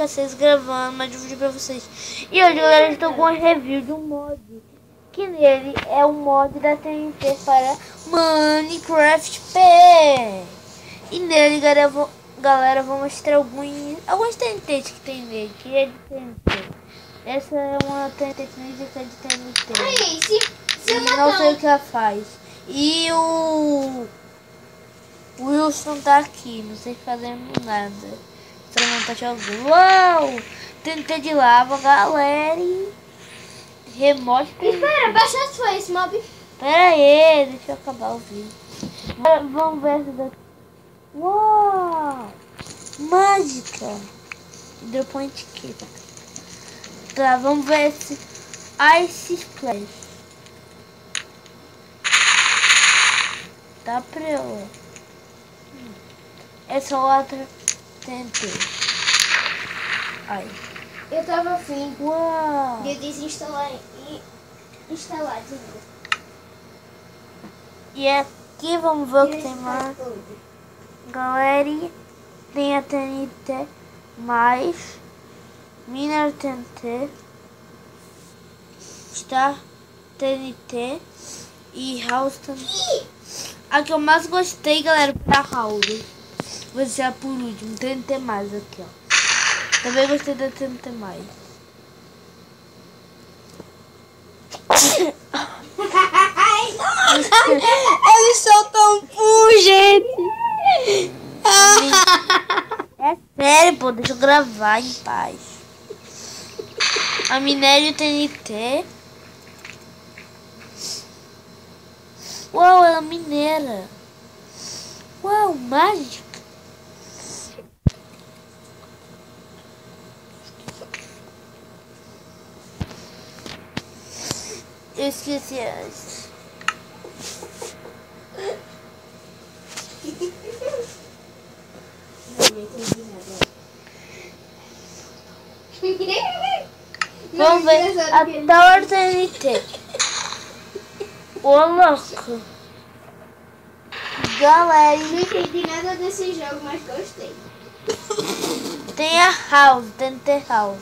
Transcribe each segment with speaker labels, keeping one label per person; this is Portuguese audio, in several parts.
Speaker 1: escassez gravando mais um vídeo pra vocês. E hoje, galera, eu estou com uma review de um mod, que nele é um mod da TNT para Minecraft P. E nele, galera, eu vou mostrar alguns TNTs que tem nele, que é de TNT. Essa é uma TNT que é de TNT.
Speaker 2: Aí,
Speaker 1: não sei o que ela faz. E o Wilson tá aqui, não sei fazendo nada. Só não tá jogando. Uau! TNT de lava, galera. Remote.
Speaker 2: Espera, baixa só esse mob.
Speaker 1: Pera aí, deixa eu acabar o vídeo. Vamos ver essa daqui. Uau! Mágica. Hidropoint aqui. Tá, vamos ver esse Ice Splash. Tá pra eu. Essa outra TNT. Ai.
Speaker 2: Eu tava afim
Speaker 1: Uau!
Speaker 2: de desinstalar e instalar de novo.
Speaker 1: E aqui vamos ver o que tem mais. Galera, tem a TNT mais Miner TNT, Star TNT e House TNT. A que eu mais gostei, galera, foi a House. Vou deixar por último, TNT mais aqui, ó. Também gostei da TNT mais.
Speaker 2: Eles são tão full, gente.
Speaker 1: É sério, pô, deixa eu gravar em paz. A Minério TNT. Uau, ela é mineira. Uau, mágica. Eu esqueci antes. Vamos ver a Tower TNT. Ô, louco. Galera,
Speaker 2: Não entendi nada desse jogo, mas gostei.
Speaker 1: tem a House, TNT House.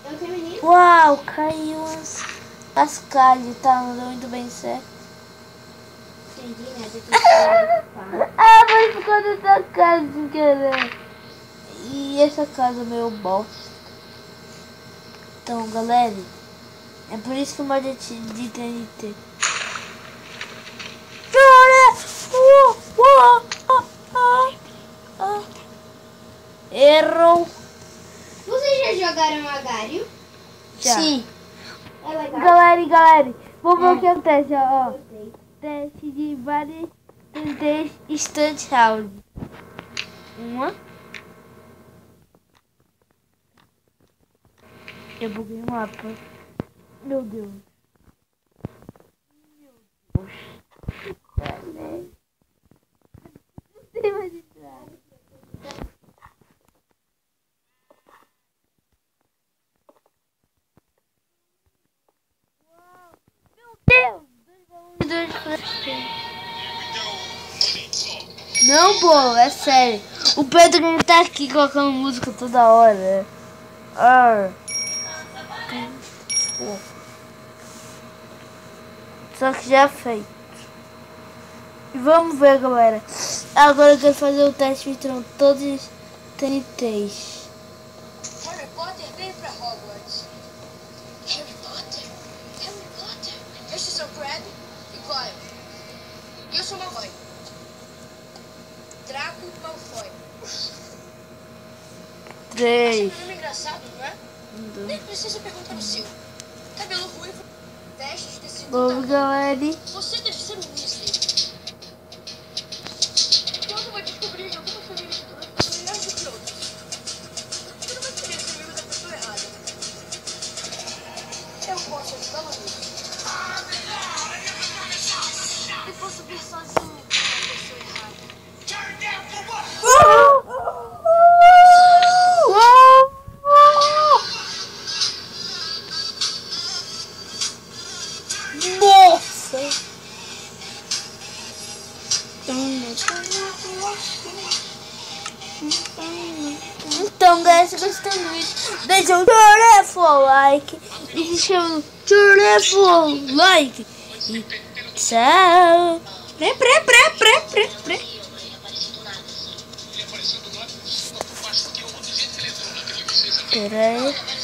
Speaker 2: Eu que menino?
Speaker 1: Uau, caiu as calhas, tá andando muito bem certo.
Speaker 2: Entendi nada desse
Speaker 1: Ah, mas ficou nessa casa sem querer. E essa casa é meio bosta. Então, galera, é por isso que o mod é de TNT. Errou.
Speaker 2: Vocês já jogaram Agário?
Speaker 1: Já.
Speaker 2: Sim. É legal?
Speaker 1: Galera, vamos ver o que acontece, ó. Teste de várias TNTs Instant House. Uma. Eu buguei o mapa. Meu Deus. Não tem mais entrada. Meu Deus! Não, pô, é sério. O Pedro ele tá aqui colocando música toda hora. Só que já é feito. E vamos ver, galera. Agora eu quero fazer o teste filtrando todos os TNTs.
Speaker 3: Harry Potter veio pra Hogwarts. Harry Potter? Harry Potter? Estes são Fred e Goyle. E eu sou Malfoy. Draco Malfoy.
Speaker 1: 3.
Speaker 3: Acho um nome engraçado, não é? Nem precisa perguntar o seu. Cabelo ruivo, vestes de segunda
Speaker 1: Vamos,
Speaker 3: mão.
Speaker 1: galera.
Speaker 3: Você deve ser um Weasley. Quando vai descobrir que algumas famílias de doentes são melhores do que outras? Você não vai querer ser amigo da pessoa errada. Eu posso ajudá-la nisso. Eu posso vir sozinho com a pessoa errada.
Speaker 1: Nossa! Então, galera, se vocês gostando do vídeo, deixa um beautiful like. E se inscreva no beautiful like. E tchau. Peraí.